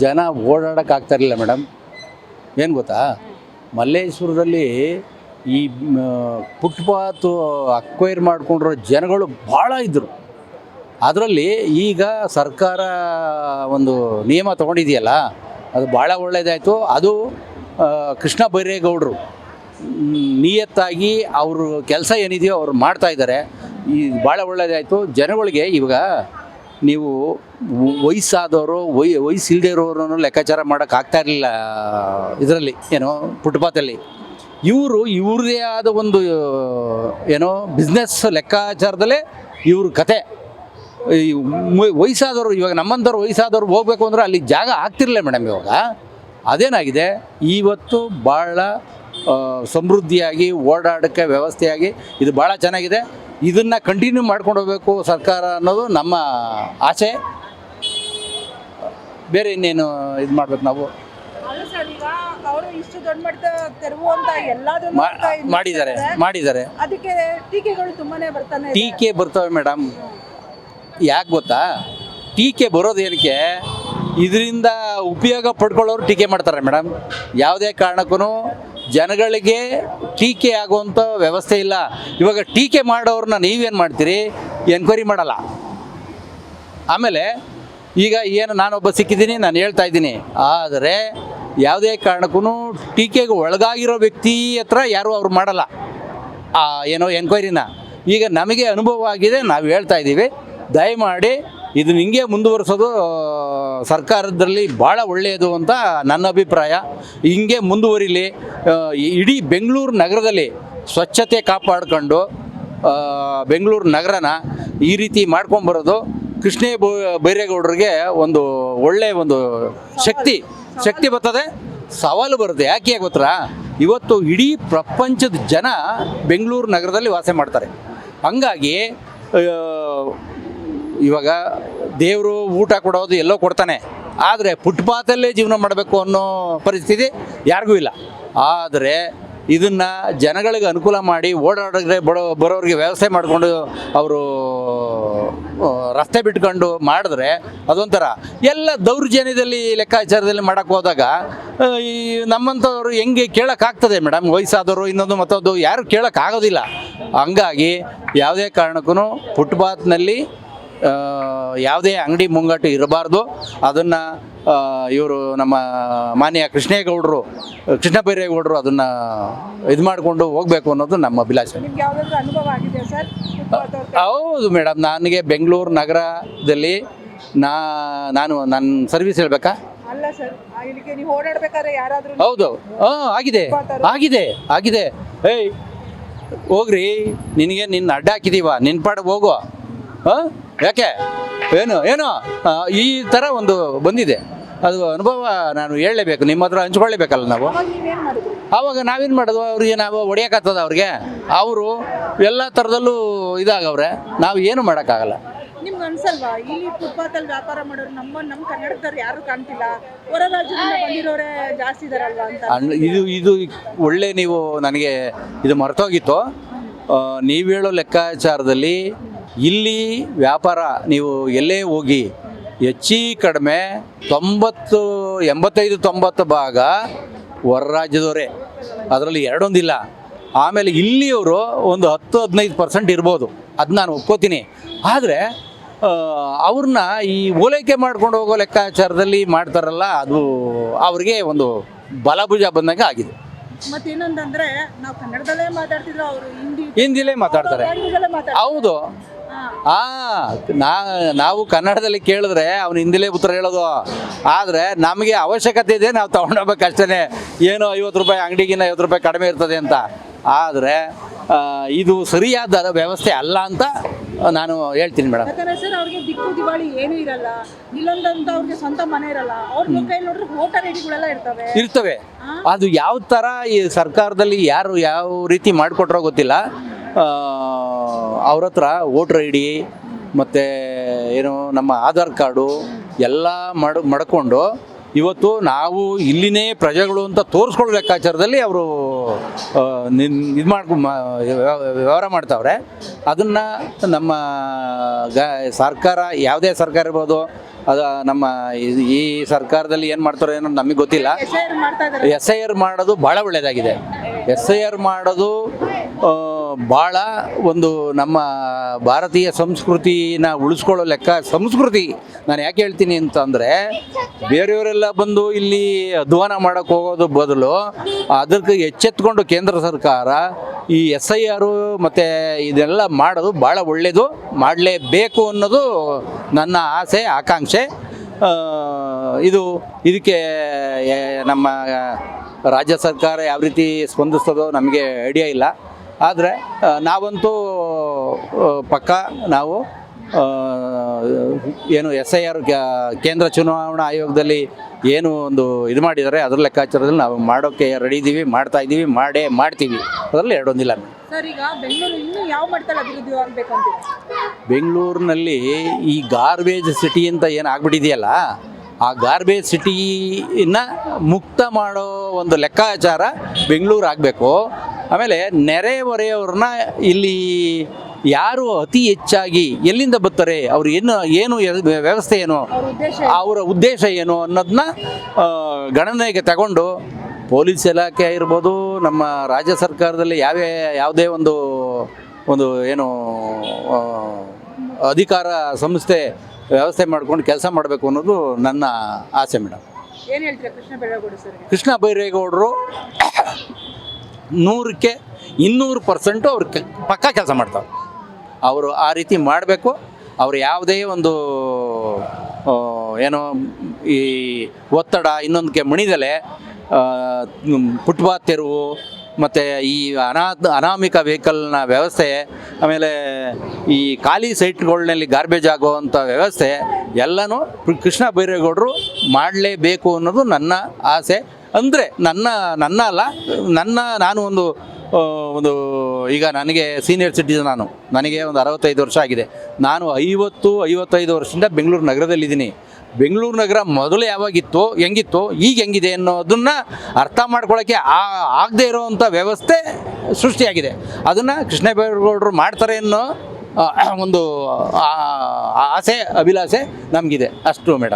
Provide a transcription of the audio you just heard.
ಜನ ಓಡಾಡೋಕ್ಕಾಗ್ತಾಯಿರಲಿಲ್ಲ ಮೇಡಮ್. ಏನು ಗೊತ್ತಾ, ಮಲ್ಲೇಶ್ವರದಲ್ಲಿ ಈ ಫುಟ್ಪಾತು ಅಕ್ವೈರ್ ಮಾಡಿಕೊಂಡಿರೋ ಜನಗಳು ಭಾಳ ಇದ್ದರು. ಅದರಲ್ಲಿ ಈಗ ಸರ್ಕಾರ ಒಂದು ನಿಯಮ ತೊಗೊಂಡಿದೆಯಲ್ಲ, ಅದು ಭಾಳ ಒಳ್ಳೆಯದಾಯಿತು. ಅದು ಕೃಷ್ಣ ಬೈರೇಗೌಡರು ನಿಯತ್ತಾಗಿ ಅವರು ಕೆಲಸ ಏನಿದೆಯೋ ಅವ್ರು ಮಾಡ್ತಾಯಿದ್ದಾರೆ. ಈ ಭಾಳ ಒಳ್ಳೆಯದಾಯಿತು. ಜನಗಳಿಗೆ ಇವಾಗ ನೀವು ವಯಸ್ಸಾದವರು ವಯಸ್ಸಿಲ್ಲದೆ ಇರೋರನ್ನು ಲೆಕ್ಕಾಚಾರ ಮಾಡೋಕ್ಕಾಗ್ತಾ ಇರಲಿಲ್ಲ ಇದರಲ್ಲಿ, ಏನೋ ಫುಟ್ಪಾತಲ್ಲಿ. ಇವ್ರದ್ದೇ ಆದ ಒಂದು ಏನೋ ಬಿಸ್ನೆಸ್ ಲೆಕ್ಕಾಚಾರದಲ್ಲೇ ಇವ್ರ ಕತೆ. ಈ ವಯಸ್ಸಾದವರು, ಇವಾಗ ನಮ್ಮಂಥವ್ರು ವಯಸ್ಸಾದವ್ರು ಹೋಗ್ಬೇಕು ಅಂದರೆ ಅಲ್ಲಿ ಜಾಗ ಆಗ್ತಿರಲಿಲ್ಲ ಮೇಡಮ್. ಇವಾಗ ಅದೇನಾಗಿದೆ, ಇವತ್ತು ಭಾಳ ಸಮೃದ್ಧಿಯಾಗಿ ಓಡಾಡೋಕ್ಕೆ ವ್ಯವಸ್ಥೆಯಾಗಿ ಇದು ಭಾಳ ಚೆನ್ನಾಗಿದೆ. ಇದನ್ನು ಕಂಟಿನ್ಯೂ ಮಾಡ್ಕೊಂಡು ಹೋಗಬೇಕು ಸರ್ಕಾರ ಅನ್ನೋದು ನಮ್ಮ ಆಸೆ. ಬೇರೆ ಇನ್ನೇನು ಇದು ಮಾಡ್ಬೇಕು ನಾವು. ಮಾಡಿದ್ದಾರೆ. ಅದಕ್ಕೆ ಟೀಕೆಗಳು ತುಂಬಾನೇ ಬರ್ತಾನೆ ಟೀಕೆ ಬರ್ತವೆ ಮೇಡಮ್. ಯಾಕೆ ಗೊತ್ತಾ, ಟೀಕೆ ಬರೋದೇನಕ್ಕೆ, ಇದರಿಂದ ಉಪಯೋಗ ಪಡ್ಕೊಳ್ಳೋರು ಟೀಕೆ ಮಾಡ್ತಾರೆ ಮೇಡಮ್. ಯಾವುದೇ ಕಾರಣಕ್ಕೂ ಜನಗಳಿಗೆ ಟೀಕೆ ಆಗುವಂಥ ವ್ಯವಸ್ಥೆ ಇಲ್ಲ. ಇವಾಗ ಟೀಕೆ ಮಾಡೋರನ್ನ ನೀವೇನು ಮಾಡ್ತೀರಿ, ಎನ್ಕ್ವೈರಿ ಮಾಡಲ್ಲ. ಆಮೇಲೆ ಈಗ ಏನು ನಾನೊಬ್ಬ ಸಿಕ್ಕಿದ್ದೀನಿ, ನಾನು ಹೇಳ್ತಾ ಇದ್ದೀನಿ. ಆದರೆ ಯಾವುದೇ ಕಾರಣಕ್ಕೂ ಟೀಕೆಗೆ ಒಳಗಾಗಿರೋ ವ್ಯಕ್ತಿ ಹತ್ರ ಯಾರೂ ಅವ್ರು ಮಾಡಲ್ಲ ಏನೋ ಎನ್ಕ್ವೈರಿನ. ಈಗ ನಮಗೆ ಅನುಭವ ಆಗಿದೆ, ನಾವು ಹೇಳ್ತಾ ಇದ್ದೀವಿ. ದಯಮಾಡಿ ಇದನ್ನ ಹಿಂಗೆ ಮುಂದುವರಿಸೋದು ಸರ್ಕಾರದಲ್ಲಿ ಭಾಳ ಒಳ್ಳೆಯದು ಅಂತ ನನ್ನ ಅಭಿಪ್ರಾಯ. ಹಿಂಗೆ ಮುಂದುವರಿಲಿ. ಇಡೀ ಬೆಂಗಳೂರು ನಗರದಲ್ಲಿ ಸ್ವಚ್ಛತೆ ಕಾಪಾಡಿಕೊಂಡು ಬೆಂಗಳೂರು ನಗರನ ಈ ರೀತಿ ಮಾಡ್ಕೊಂಬರೋದು ಕೃಷ್ಣ ಬೈರೇಗೌಡರಿಗೆ ಒಂದು ಒಳ್ಳೆಯ ಒಂದು ಶಕ್ತಿ ಬರ್ತದೆ, ಸವಾಲು ಬರುತ್ತೆ. ಯಾಕೆ ಗೊತ್ತಾ, ಇವತ್ತು ಇಡೀ ಪ್ರಪಂಚದ ಜನ ಬೆಂಗಳೂರು ನಗರದಲ್ಲಿ ವಾಸ ಮಾಡ್ತಾರೆ. ಹಂಗಾಗಿ ಇವಾಗ ದೇವರು ಊಟ ಕೊಡೋದು ಎಲ್ಲೋ ಕೊಡ್ತಾನೆ, ಆದರೆ ಫುಟ್ಪಾತಲ್ಲೇ ಜೀವನ ಮಾಡಬೇಕು ಅನ್ನೋ ಪರಿಸ್ಥಿತಿ ಯಾರಿಗೂ ಇಲ್ಲ. ಆದರೆ ಇದನ್ನು ಜನಗಳಿಗೆ ಅನುಕೂಲ ಮಾಡಿ ಓಡಾಡಿದ್ರೆ ಬರೋರಿಗೆ ವ್ಯವಸ್ಥೆ ಮಾಡಿಕೊಂಡು ಅವರು ರಸ್ತೆ ಬಿಟ್ಕೊಂಡು ಮಾಡಿದ್ರೆ ಅದೊಂಥರ. ಎಲ್ಲ ದೌರ್ಜನ್ಯದಲ್ಲಿ ಲೆಕ್ಕಾಚಾರದಲ್ಲಿ ಮಾಡೋಕ್ಕೆ ಹೋದಾಗ ಈ ನಮ್ಮಂಥವ್ರು ಹೆಂಗೆ ಕೇಳೋಕ್ಕಾಗ್ತದೆ ಮೇಡಮ್. ವಯಸ್ಸಾದವರು ಇನ್ನೊಂದು ಮತ್ತೊಂದು ಯಾರು ಕೇಳೋಕ್ಕಾಗೋದಿಲ್ಲ. ಹಂಗಾಗಿ ಯಾವುದೇ ಕಾರಣಕ್ಕೂ ಫುಟ್ಪಾತ್ನಲ್ಲಿ ಯಾವುದೇ ಅಂಗಡಿ ಮುಂಗಟ್ಟು ಇರಬಾರ್ದು. ಅದನ್ನು ಇವರು ನಮ್ಮ ಮಾನ್ಯ ಕೃಷ್ಣ ಬೈರೇಗೌಡರು ಅದನ್ನು ಇದು ಮಾಡಿಕೊಂಡು ಹೋಗಬೇಕು ಅನ್ನೋದು ನಮ್ಮ ಅಭಿಲಾಷೆ. ಹೌದು ಮೇಡಮ್, ನನಗೆ ಬೆಂಗಳೂರು ನಗರದಲ್ಲಿ ನಾನು ನನ್ನ ಸರ್ವಿಸ್ ಹೇಳಬೇಕಾ? ಹೌದು, ಆಗಿದೆ. ಏಯ್ ಹೋಗ್ರಿ, ನಿನ್ನ ಅಡ್ಡ ಹಾಕಿದೀವ, ನಿನ್ನ ಪಾಡಿಗೆ ಹೋಗು. ಯಾಕೆ ಏನು ಈ ಥರ ಒಂದು ಬಂದಿದೆ. ಅದು ಅನುಭವ ನಾನು ಹೇಳಲೇಬೇಕು, ನಿಮ್ಮ ಹತ್ರ ಹಂಚ್ಕೊಳ್ಳೇಬೇಕಲ್ಲ ನಾವು. ಆವಾಗ ನಾವೇನು ಮಾಡೋದು, ಅವ್ರಿಗೆ ನಾವು ಹೊಡೆಯೋಕ್ಕಾಗ್ತದ? ಅವ್ರಿಗೆ ಅವರು ಎಲ್ಲ ಥರದಲ್ಲೂ ಇದಾಗವ್ರೆ, ನಾವು ಏನು ಮಾಡೋಕ್ಕಾಗಲ್ಲ. ನಿಮ್ಗೆ ಅನ್ಸಲ್ವಾ, ಇಲ್ಲಿ ಫುಟ್ಪಾತಲ್ಲಿ ವ್ಯಾಪಾರ ಮಾಡೋರು ನಮ್ಮ ಕನ್ನಡದವ್ರು ಯಾರು ಕಾಣ್ತಿಲ್ಲ, ಹೊರ ರಾಜ್ಯದಿಂದ ಬಂದಿರೋರೇ ಜಾಸ್ತಿ ಇದಾರಲ್ವಾ ಅಂತ? ಇದು ಒಳ್ಳೆ, ನೀವು ನನಗೆ ಇದು ಮರ್ತೋಗಿತ್ತು. ನೀವು ಹೇಳೋ ಲೆಕ್ಕಾಚಾರದಲ್ಲಿ ಇಲ್ಲಿ ವ್ಯಾಪಾರ ನೀವು ಎಲ್ಲೇ ಹೋಗಿ ಹೆಚ್ಚು ಕಡಿಮೆ 85-90 ಭಾಗ ಹೊರ ರಾಜ್ಯದವರೇ, ಅದರಲ್ಲಿ ಎರಡೊಂದಿಲ್ಲ. ಆಮೇಲೆ ಇಲ್ಲಿಯವರು ಒಂದು 10-15% ಇರ್ಬೋದು, ಅದು ನಾನು ಒಪ್ಕೋತೀನಿ. ಆದರೆ ಅವ್ರನ್ನ ಈ ಓಲೈಕೆ ಮಾಡ್ಕೊಂಡು ಹೋಗೋ ಲೆಕ್ಕಾಚಾರದಲ್ಲಿ ಮಾಡ್ತಾರಲ್ಲ, ಅದು ಅವ್ರಿಗೆ ಒಂದು ಬಲಭುಜ ಬಂದಂಗೆ ಆಗಿದೆ. ಮತ್ತೇನಂತಂದ್ರೆ ನಾವು ಕನ್ನಡದಲ್ಲೇ ಮಾತಾಡ್ತಿದ್ರು, ಅವರು ಹಿಂದಿಲೇ ಮಾತಾಡ್ತಾರೆ. ಹೌದು, ನಾವು ಕನ್ನಡದಲ್ಲಿ ಕೇಳಿದ್ರೆ ಅವನು ಹಿಂದಿಲೇ ಉತ್ತರ ಹೇಳೋದು. ಆದರೆ ನಮಗೆ ಅವಶ್ಯಕತೆ ಇದೆ, ನಾವು ತೊಗೊಂಡೋಗ್ಬೇಕಷ್ಟೇ. ಏನೋ 50 ರೂಪಾಯಿ ಅಂಗಡಿಗಿನ್ನ 50 ರೂಪಾಯಿ ಕಡಿಮೆ ಇರ್ತದೆ ಅಂತ. ಆದರೆ ಇದು ಸರಿಯಾದ ವ್ಯವಸ್ಥೆ ಅಲ್ಲ ಅಂತ ನಾನು ಹೇಳ್ತೀನಿ ಮೇಡಮ್. ಯಾಕಂದ್ರೆ ಸರ್, ಅವ್ರಿಗೆ ದಿಕ್ಕು ದಿವಾಳಿ ಏನೂ ಇರಲ್ಲ, ಇಲ್ಲೊಂದಂತ ಅವ್ರಿಗೆ ಸ್ವಂತ ಮನೆ ಇರಲ್ಲ, ಅವ್ರ ಕೈ ನೋಡ್ರೆ ವೋಟರ್ ಐಡಿಗಳೆಲ್ಲ ಇರ್ತವೆ. ಅದು ಯಾವ ಥರ ಈ ಸರ್ಕಾರದಲ್ಲಿ ಯಾರು ಯಾವ ರೀತಿ ಮಾಡಿಕೊಟ್ರೋ ಗೊತ್ತಿಲ್ಲ. ಅವ್ರ ಹತ್ರ ವೋಟರ್ ಐ ಡಿ ಮತ್ತು ಏನು ನಮ್ಮ ಆಧಾರ್ ಕಾರ್ಡು ಎಲ್ಲ ಮಾಡ್ಕೊಂಡು ಇವತ್ತು ನಾವು ಇಲ್ಲಿನೇ ಪ್ರಜೆಗಳು ಅಂತ ತೋರಿಸ್ಕೊಳ್ಳೋ ಲೆಕ್ಕಾಚಾರದಲ್ಲಿ ಅವರು ಇದು ವ್ಯವಹಾರ ಮಾಡ್ತಾವ್ರೆ. ಅದನ್ನು ನಮ್ಮ ಸರ್ಕಾರ, ಯಾವುದೇ ಸರ್ಕಾರ ಇರ್ಬೋದು, ಅದು ನಮ್ಮ ಈ ಸರ್ಕಾರದಲ್ಲಿ ಏನು ಮಾಡ್ತಾರೋ ಏನೋ ನಮಗೆ ಗೊತ್ತಿಲ್ಲ. SIR ಮಾಡ್ತಾ ಇದ್ದಾರೆ. SIR ಮಾಡೋದು ಭಾಳ ಒಳ್ಳೆಯದಾಗಿದೆ. SIR ಮಾಡೋದು ಭಾಳ ಒಂದು ನಮ್ಮ ಭಾರತೀಯ ಸಂಸ್ಕೃತಿನ ಉಳಿಸ್ಕೊಳ್ಳೋ ಲೆಕ್ಕ. ಸಂಸ್ಕೃತಿ ನಾನು ಯಾಕೆ ಹೇಳ್ತೀನಿ ಅಂತಂದರೆ, ಬೇರೆಯವರೆಲ್ಲ ಬಂದು ಇಲ್ಲಿ ಅಧ್ವಾನ ಮಾಡೋಕ್ಕೆ ಹೋಗೋದು ಬದಲು ಅದಕ್ಕೆ ಎಚ್ಚೆತ್ಕೊಂಡು ಕೇಂದ್ರ ಸರ್ಕಾರ ಈ SIR ಮತ್ತು ಇದೆಲ್ಲ ಮಾಡೋದು ಭಾಳ ಒಳ್ಳೆಯದು, ಮಾಡಲೇಬೇಕು ಅನ್ನೋದು ನನ್ನ ಆಸೆ ಆಕಾಂಕ್ಷೆ. ಇದಕ್ಕೆ ನಮ್ಮ ರಾಜ್ಯ ಸರ್ಕಾರ ಯಾವ ರೀತಿ ಸ್ಪಂದಿಸ್ತದೋ ನಮಗೆ ಐಡಿಯಾ ಇಲ್ಲ. ಆದರೆ ನಾವಂತೂ ಪಕ್ಕ ನಾವು ಏನು SIR ಕೇಂದ್ರ ಚುನಾವಣಾ ಆಯೋಗದಲ್ಲಿ ಏನು ಒಂದು ಇದು ಮಾಡಿದ್ದಾರೆ ಅದರ ಲೆಕ್ಕಾಚಾರದಲ್ಲಿ ನಾವು ಮಾಡೋಕ್ಕೆ ರೆಡಿ ಇದ್ದೀವಿ, ಮಾಡ್ತಾಯಿದ್ದೀವಿ, ಮಾಡ್ತೀವಿ. ಅದರಲ್ಲಿ ಎರಡೊಂದಿಲ್ಲ. ಸರ್, ಈಗ ಬೆಂಗಳೂರು ಇನ್ನೂ ಯಾವ ಮಟ್ಟದಲ್ಲಿ ಅಭಿವೃದ್ಧಿ ಆಗಬೇಕಂತೀರಾ? ಬೆಂಗಳೂರಿನಲ್ಲಿ ಈ ಗಾರ್ಬೇಜ್ ಸಿಟಿ ಅಂತ ಏನು ಆಗ್ಬಿಟ್ಟಿದೆಯಲ್ಲ, ಆ ಗಾರ್ಬೇಜ್ ಸಿಟಿನ ಮುಕ್ತ ಮಾಡೋ ಒಂದು ಲೆಕ್ಕಾಚಾರ ಬೆಂಗಳೂರು ಆಗಬೇಕು. ಆಮೇಲೆ ನೆರೆಹೊರೆಯವ್ರನ್ನ ಇಲ್ಲಿ ಯಾರು ಅತಿ ಹೆಚ್ಚಾಗಿ ಎಲ್ಲಿಂದ ಬರ್ತಾರೆ, ಅವ್ರು ಏನು ವ್ಯವಸ್ಥೆ ಏನು, ಅವರ ಉದ್ದೇಶ ಏನು ಅನ್ನೋದನ್ನ ಗಣನೆಗೆ ತಗೊಂಡು ಪೊಲೀಸ್ ಇಲಾಖೆ ಇರ್ಬೋದು, ನಮ್ಮ ರಾಜ್ಯ ಸರ್ಕಾರದಲ್ಲಿ ಯಾವುದೇ ಒಂದು ಏನು ಅಧಿಕಾರ ಸಂಸ್ಥೆ ವ್ಯವಸ್ಥೆ ಮಾಡ್ಕೊಂಡು ಕೆಲಸ ಮಾಡಬೇಕು ಅನ್ನೋದು ನನ್ನ ಆಸೆ ಮೇಡಮ್. ಏನು ಹೇಳ್ತೀರಾ ಕೃಷ್ಣ ಬೈರೇಗೌಡ ಸರ್? ಕೃಷ್ಣ ಬೈರೇಗೌಡರು 100ಕ್ಕೆ 200% ಅವ್ರು ಪಕ್ಕಾ ಕೆಲಸ ಮಾಡ್ತಾರೆ. ಅವರು ಆ ರೀತಿ ಮಾಡಬೇಕು. ಅವರು ಯಾವುದೇ ಒಂದು ಏನೋ ಈ ಒತ್ತಡ ಇನ್ನೊಂದಕ್ಕೆ ಮಣಿದಲೆ ಫುಟ್ಪಾತ್ ತೆರವು ಮತ್ತು ಈ ಅನಾಮಿಕ ವೆಹಿಕಲ್ನ ವ್ಯವಸ್ಥೆ, ಆಮೇಲೆ ಈ ಖಾಲಿ ಸೈಟ್ಗಳಲ್ಲಿ ಗಾರ್ಬೇಜ್ ಆಗುವಂಥ ವ್ಯವಸ್ಥೆ ಎಲ್ಲನೂ ಕೃಷ್ಣ ಬೈರೇಗೌಡರು ಮಾಡಲೇಬೇಕು ಅನ್ನೋದು ನನ್ನ ಆಸೆ. ಅಂದರೆ ನಾನು ಒಂದು ಈಗ ನನಗೆ ಸೀನಿಯರ್ ಸಿಟಿಸನ್, ನನಗೆ ಒಂದು 65 ವರ್ಷ ಆಗಿದೆ. ನಾನು 55 ವರ್ಷದಿಂದ ಬೆಂಗಳೂರು ನಗರದಲ್ಲಿದ್ದೀನಿ. ಬೆಂಗಳೂರು ನಗರ ಮೊದಲು ಯಾವಾಗಿತ್ತು, ಹೆಂಗಿತ್ತು, ಈಗ ಹೆಂಗಿದೆ ಅನ್ನೋದನ್ನು ಅರ್ಥ ಮಾಡ್ಕೊಳ್ಳೋಕ್ಕೆ ಆಗದೇ ಇರೋವಂಥ ವ್ಯವಸ್ಥೆ ಸೃಷ್ಟಿಯಾಗಿದೆ. ಅದನ್ನು ಕೃಷ್ಣ ಬೈರೇಗೌಡರು ಮಾಡ್ತಾರೆ ಅನ್ನೋ ಒಂದು ಆಸೆ ಅಭಿಲಾಷೆ ನಮಗಿದೆ. ಅಷ್ಟು ಮೇಡಮ್.